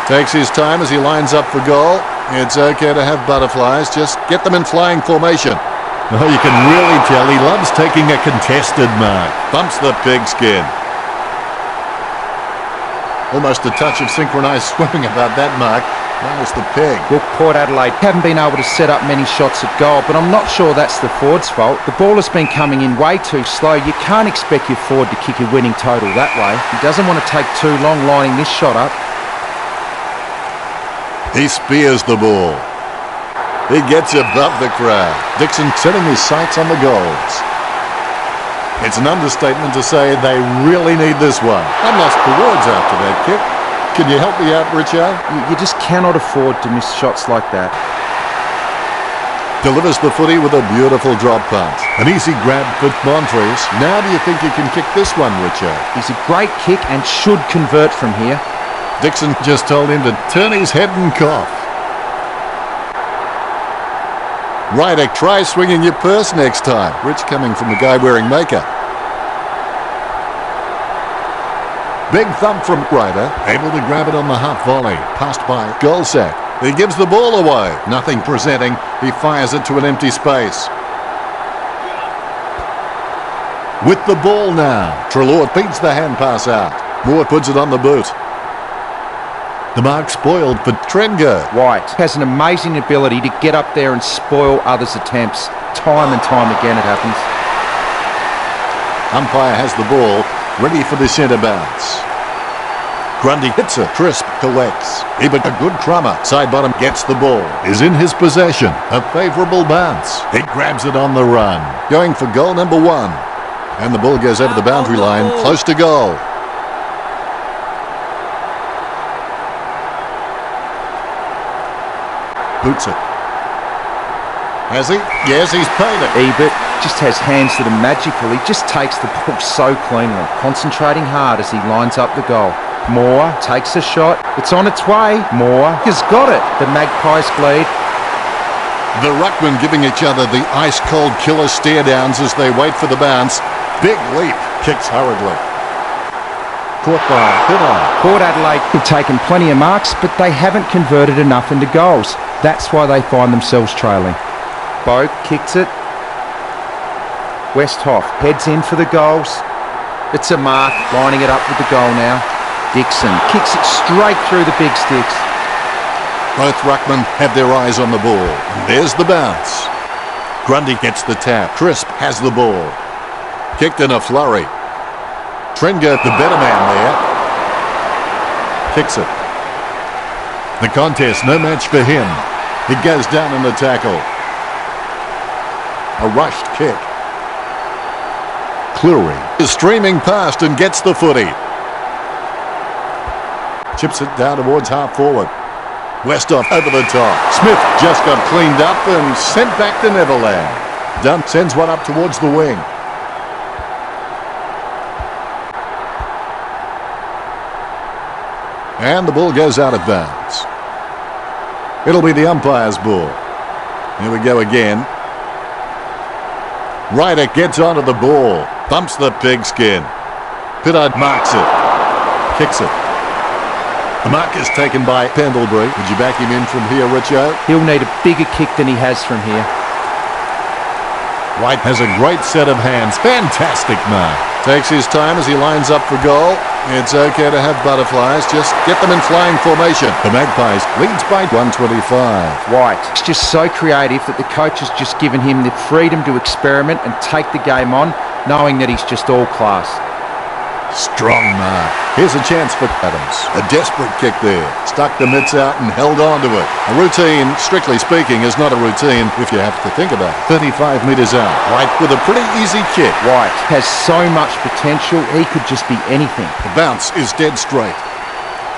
Takes his time as he lines up for goal. It's okay to have butterflies. Just get them in flying formation. Oh, you can really tell he loves taking a contested mark. Bumps the pigskin. Almost a touch of synchronised swimming about that mark. Minus the peg. Well, Port Adelaide haven't been able to set up many shots at goal, but I'm not sure that's the forward's fault. The ball has been coming in way too slow. You can't expect your forward to kick a winning total that way. He doesn't want to take too long lining this shot up. He spears the ball. He gets above the crowd. Dixon setting his sights on the goals. It's an understatement to say they really need this one. I'm lost for words after that kick. Can you help me out, Richard? You just cannot afford to miss shots like that. Delivers the footy with a beautiful drop punt. An easy grab for Montres. Now do you think you can kick this one, Richard? He's a great kick and should convert from here. Dixon just told him to turn his head and cough. Ryder, try swinging your purse next time. Rich coming from the guy wearing makeup. Big thump from Ryder. Able to grab it on the half volley. Passed by Goldsack. He gives the ball away. Nothing presenting. He fires it to an empty space. With the ball now. Treloar beats the hand pass out. Moore puts it on the boot. The mark spoiled for Trenger. White has an amazing ability to get up there and spoil others' attempts. Time and time again it happens. Umpire has the ball, ready for the centre bounce. Grundy hits it. Crisp collects. Even a good crummer. Side bottom gets the ball. Is in his possession. A favourable bounce. He grabs it on the run. Going for goal number 1. And the ball goes over the boundary line, close to goal. Boots it. Has he? Yes, he's paid it. Ebert just has hands that are magical. He just takes the ball so cleanly, concentrating hard as he lines up the goal. Moore takes a shot. It's on its way. Moore has got it. The Magpies bleed. The ruckmen giving each other the ice-cold killer stare-downs as they wait for the bounce. Big leap. Kicks hurriedly. Caught by Hitter. Port Adelaide have taken plenty of marks, but they haven't converted enough into goals. That's why they find themselves trailing. Boak kicks it. Westhoff heads in for the goals. It's a mark, lining it up with the goal now. Dixon kicks it straight through the big sticks. Both ruckmen have their eyes on the ball. And there's the bounce. Grundy gets the tap. Crisp has the ball. Kicked in a flurry. Trenger, the better man there. Kicks it. The contest, no match for him. He goes down in the tackle. A rushed kick. Cleary is streaming past and gets the footy. Chips it down towards half forward. Westhoff over the top. Smith just got cleaned up and sent back to Neverland. Dunn sends one up towards the wing. And the ball goes out of bounds. It'll be the umpire's ball. Here we go again. Ryder gets onto the ball. Bumps the pigskin. Pittard marks it. Kicks it. The mark is taken by Pendlebury. Would you back him in from here, Richo? He'll need a bigger kick than he has from here. White has a great set of hands. Fantastic mark. Takes his time as he lines up for goal. It's okay to have butterflies. Just get them in flying formation. The Magpies leads by 125. White is just so creative that the coach has just given him the freedom to experiment and take the game on, knowing that he's just all class. Strong mark. Here's a chance for Adams. A desperate kick there. Stuck the mitts out and held on to it. A routine, strictly speaking, is not a routine if you have to think about it. 35 metres out. White with a pretty easy kick. White has so much potential, he could just be anything. The bounce is dead straight.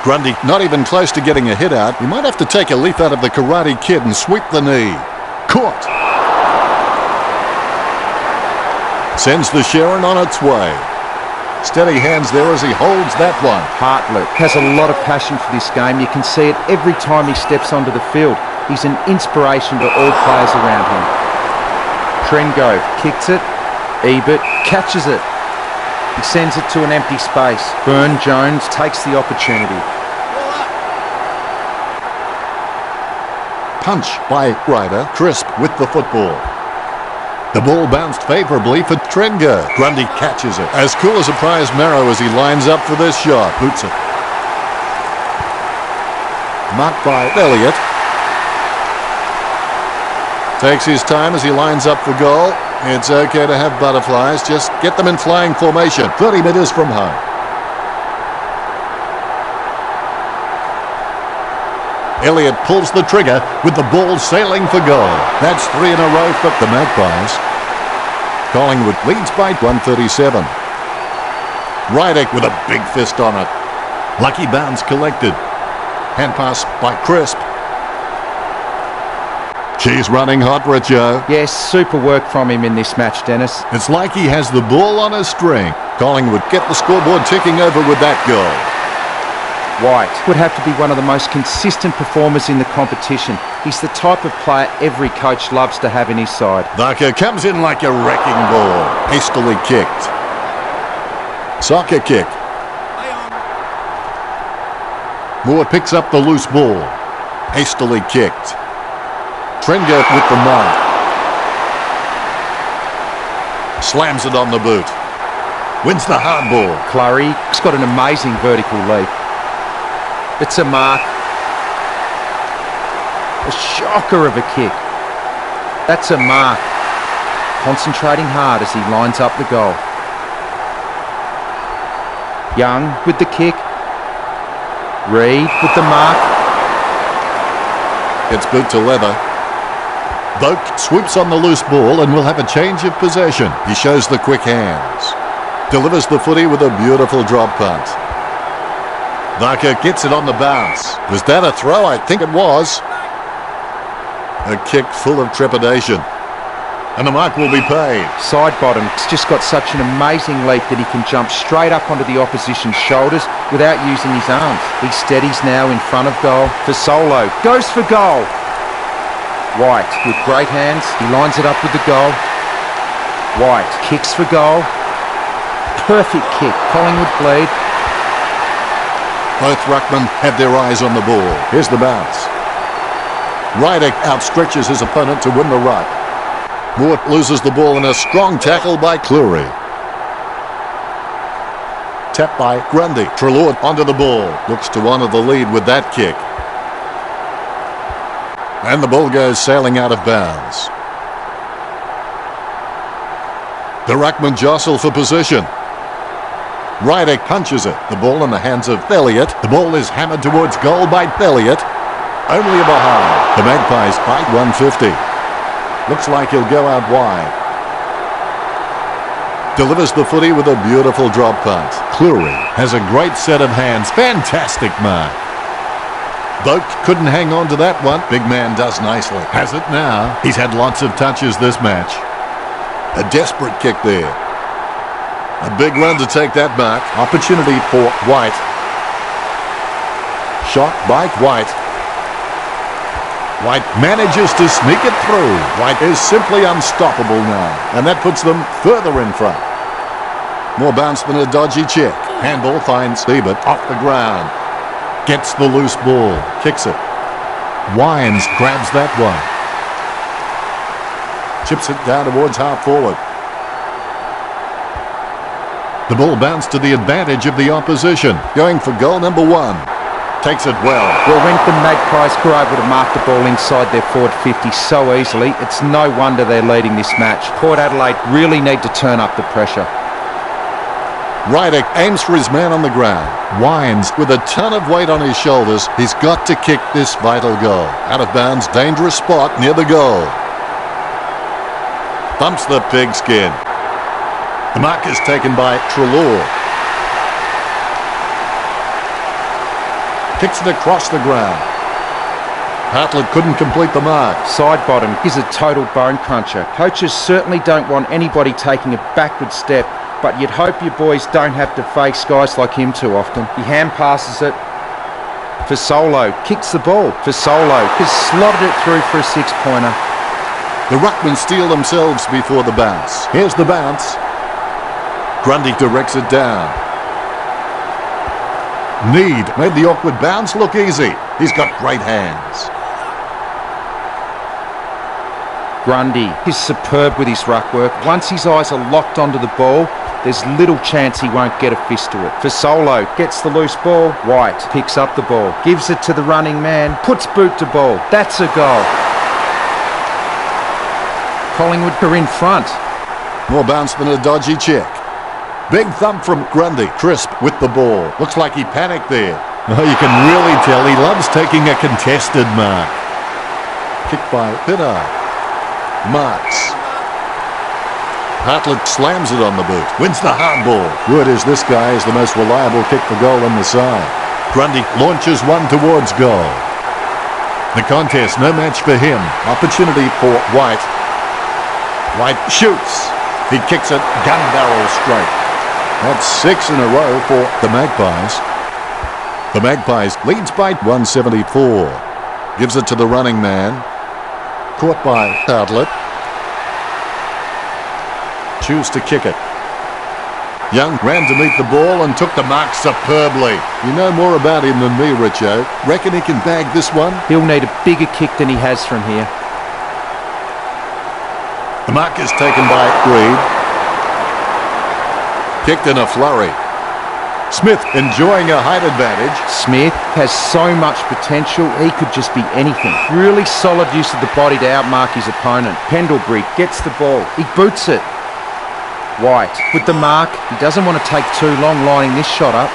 Grundy not even close to getting a hit out. He might have to take a leaf out of the Karate Kid and sweep the knee. Caught. Sends the Sharon on its way. Steady hands there as he holds that one. Hartlett has a lot of passion for this game. You can see it every time he steps onto the field. He's an inspiration to all players around him. Trengove kicks it. Ebert catches it. He sends it to an empty space. Burne-Jones takes the opportunity. Punch by Ryder. Crisp with the football. The ball bounced favourably for Trenger. Grundy catches it. As cool as a prize marrow as he lines up for this shot. Boots it. Marked by Elliott. Takes his time as he lines up for goal. It's okay to have butterflies. Just get them in flying formation. 30 metres from home. Elliott pulls the trigger with the ball sailing for goal. That's 3 in a row for the Magpies. Collingwood leads by 137. Rydick with a big fist on it. Lucky bounce collected. Hand pass by Crisp. She's running hot, Richo. Yes, super work from him in this match, Dennis. It's like he has the ball on a string. Collingwood get the scoreboard ticking over with that goal. White would have to be one of the most consistent performers in the competition. He's the type of player every coach loves to have in his side. Barker comes in like a wrecking ball. Hastily kicked. Soccer kick. Moore picks up the loose ball. Hastily kicked. Trenger with the mark. Slams it on the boot. Wins the hard ball. Clary's got an amazing vertical leap. It's a mark. A shocker of a kick. That's a mark. Concentrating hard as he lines up the goal. Young with the kick. Reid with the mark. It's boot to leather. Boak swoops on the loose ball and will have a change of possession. He shows the quick hands. Delivers the footy with a beautiful drop punt. Barker gets it on the bounce. Was that a throw? I think it was. A kick full of trepidation. And the mark will be paid. Side bottom. He's just got such an amazing leap that he can jump straight up onto the opposition's shoulders without using his arms. He steadies now in front of goal. For Solo. Goes for goal. White with great hands. He lines it up with the goal. White kicks for goal. Perfect kick. Collingwood lead. Both ruckmen have their eyes on the ball. Here's the bounce. Rydick outstretches his opponent to win the ruck. Moore loses the ball in a strong tackle by Cleary. Tapped by Grundy. Treloar onto the ball. Looks to honour the lead with that kick. And the ball goes sailing out of bounds. The ruckmen jostle for position. Rydick punches it. The ball in the hands of Elliott. The ball is hammered towards goal by Elliott. Only a behind. The Magpies by 150. Looks like he'll go out wide. Delivers the footy with a beautiful drop punt. Cleary has a great set of hands. Fantastic mark. Boak couldn't hang on to that one. Big man does nicely. Has it now. He's had lots of touches this match. A desperate kick there. A big run to take that mark. Opportunity for White. Shot by White. White manages to sneak it through. White is simply unstoppable now. And that puts them further in front. More bounce than a dodgy check. Handball finds Ebert off the ground. Gets the loose ball. Kicks it. Wines grabs that one. Chips it down towards half forward. The ball bounced to the advantage of the opposition. Going for goal number 1. Takes it well. Well, when the Magpies were able to mark the ball inside their forward 50 so easily, it's no wonder they're leading this match. Port Adelaide really need to turn up the pressure. Rydick aims for his man on the ground. Wines, with a ton of weight on his shoulders, he's got to kick this vital goal. Out of bounds, dangerous spot near the goal. Bumps the pigskin. The mark is taken by Treloar. Kicks it across the ground. Hartlett couldn't complete the mark. Side bottom is a total bone cruncher. Coaches certainly don't want anybody taking a backward step, but you'd hope your boys don't have to face guys like him too often. He hand passes it. For Solo, kicks the ball. For Solo, has slotted it through for a 6-pointer. The Ruckmen steal themselves before the bounce. Here's the bounce. Grundy directs it down. Need made the awkward bounce look easy. He's got great hands. Grundy is superb with his ruck work. Once his eyes are locked onto the ball, there's little chance he won't get a fist to it. For Solo, gets the loose ball. White picks up the ball, gives it to the running man, puts boot to ball. That's a goal. Collingwood are in front. More bounce than a dodgy check. Big thump from Grundy. Crisp with the ball. Looks like he panicked there. Oh, you can really tell he loves taking a contested mark. Kicked by Pittard. Marks. Hartlett slams it on the boot. Wins the hardball. Word is this guy is the most reliable kick for goal on the side. Grundy launches one towards goal. The contest, no match for him. Opportunity for White. White shoots. He kicks it gun barrel straight. That's 6 in a row for the Magpies. The Magpies leads by 174. Gives it to the running man. Caught by Hartlett. Choose to kick it. Young ran to meet the ball and took the mark superbly. You know more about him than me, Richo. Reckon he can bag this one? He'll need a bigger kick than he has from here. The mark is taken by Reed. Kicked in a flurry. Smith enjoying a height advantage. Smith has so much potential, he could just be anything. Really solid use of the body to outmark his opponent. Pendlebury gets the ball. He boots it. White with the mark. He doesn't want to take too long lining this shot up.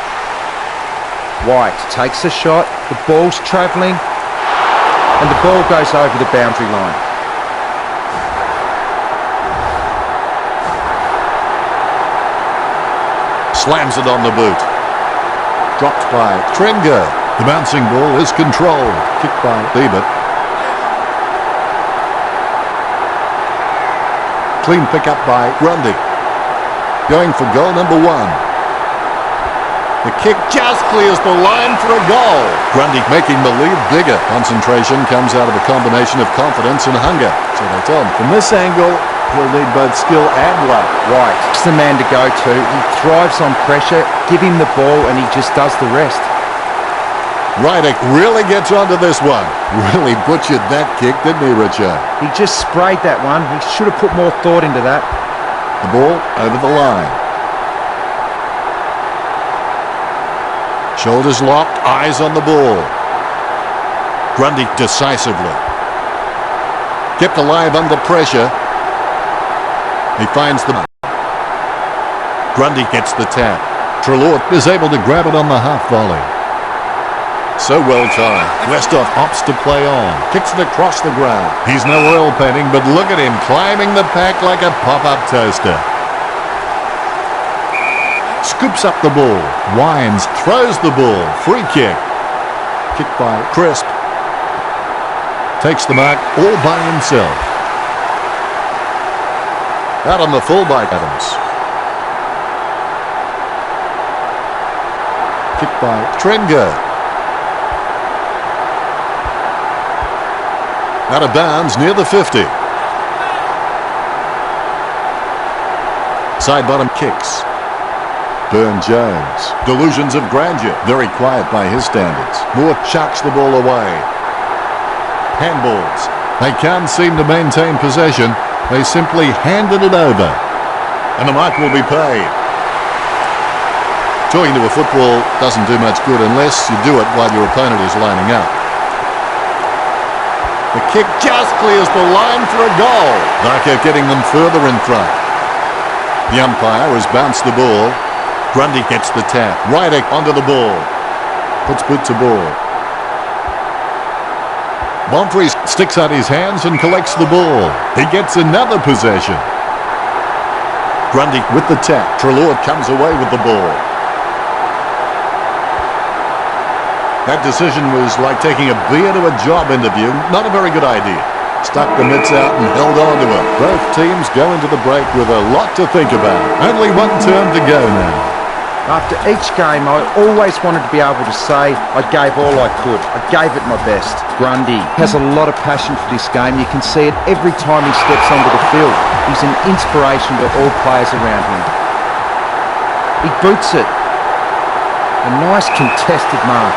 White takes a shot. The ball's travelling. And the ball goes over the boundary line. Slams it on the boot. Dropped by Trenger. The bouncing ball is controlled. Kicked by Ebert. Clean pickup by Grundy. Going for goal number 1. The kick just clears the line for a goal. Grundy making the lead bigger. Concentration comes out of a combination of confidence and hunger. So they tell him from this angle, he'll need both skill and luck. White is the man to go to. He thrives on pressure. Give him the ball and he just does the rest. Rydick really gets onto this one. Really butchered that kick, didn't he, Richard? He just sprayed that one. He should have put more thought into that. The ball over the line. Shoulders locked, eyes on the ball. Grundy decisively. Kept alive under pressure. He finds the... Grundy gets the tap. Treloar is able to grab it on the half volley. So well timed. Westhoff opts to play on. Kicks it across the ground. He's no oil painting, but look at him climbing the pack like a pop-up toaster. Scoops up the ball. Wines throws the ball. Free kick. Kicked by Crisp. Takes the mark all by himself. Out on the fullback, Adams. Kicked by Trenger. Out of bounds near the 50. Side bottom kicks. Burn-Jones. Delusions of grandeur. Very quiet by his standards. Moore chucks the ball away. Handballs. They can't seem to maintain possession. They simply handed it over. And the mark will be paid. Talking to a football doesn't do much good unless you do it while your opponent is lining up. The kick just clears the line for a goal. Barker getting them further in front. The umpire has bounced the ball. Grundy gets the tap. Rydick onto the ball. Puts boot to ball. Bonfries sticks out his hands and collects the ball. He gets another possession. Grundy with the tap. Treloar comes away with the ball. That decision was like taking a beer to a job interview. Not a very good idea. Stuck the mitts out and held on to it. Both teams go into the break with a lot to think about. Only one turn to go now. After each game, I always wanted to be able to say I gave all I could. I gave it my best. Grundy has a lot of passion for this game. You can see it every time he steps onto the field. He's an inspiration to all players around him. He boots it. A nice contested mark.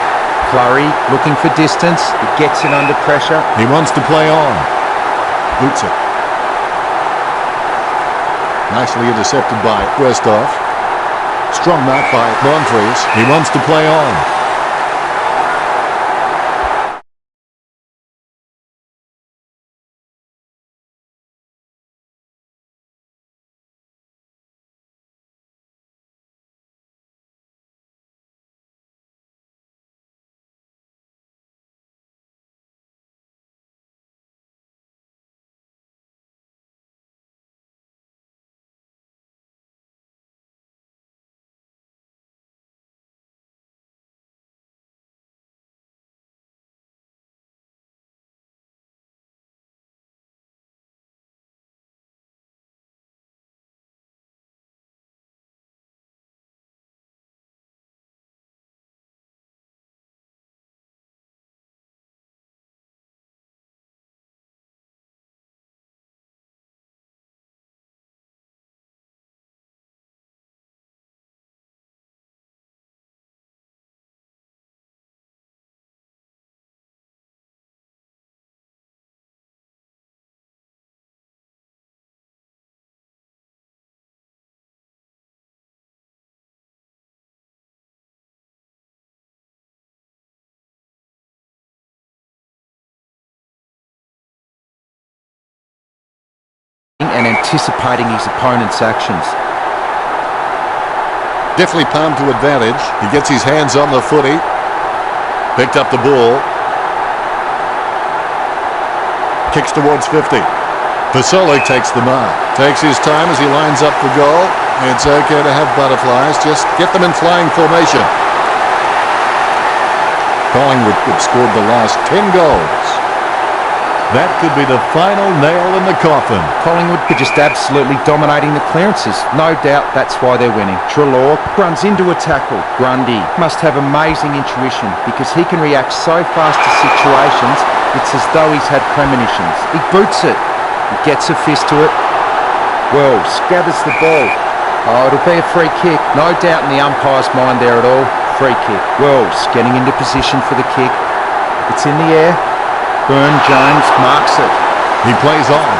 Flurry looking for distance. He gets it under pressure. He wants to play on. Boots it. Nicely intercepted by Westhoff. Strong mark by Bonfries. He wants to play on. And anticipating his opponent's actions. Definitely palmed to advantage. He gets his hands on the footy. Picked up the ball. Kicks towards 50. Pasoli takes the mark. Takes his time as he lines up for goal. It's okay to have butterflies. Just get them in flying formation. Collingwood have scored the last 10 goals. That could be the final nail in the coffin. Collingwood are just absolutely dominating the clearances. No doubt that's why they're winning. Treloar runs into a tackle. Grundy must have amazing intuition because he can react so fast to situations, it's as though he's had premonitions. He boots it. He gets a fist to it. Wells gathers the ball. Oh, it'll be a free kick. No doubt in the umpire's mind there at all. Free kick. Wells getting into position for the kick. It's in the air. Burn-Jones marks it. He plays on.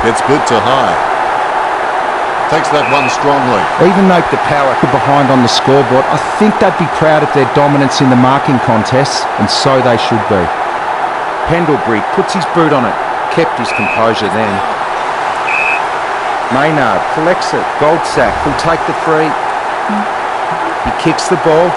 Gets boot to high. Takes that one strongly. Even though the Power are behind on the scoreboard, I think they'd be proud of their dominance in the marking contests, and so they should be. Pendlebury puts his boot on it. Kept his composure then. Maynard collects it. Goldsack will take the free. He kicks the ball.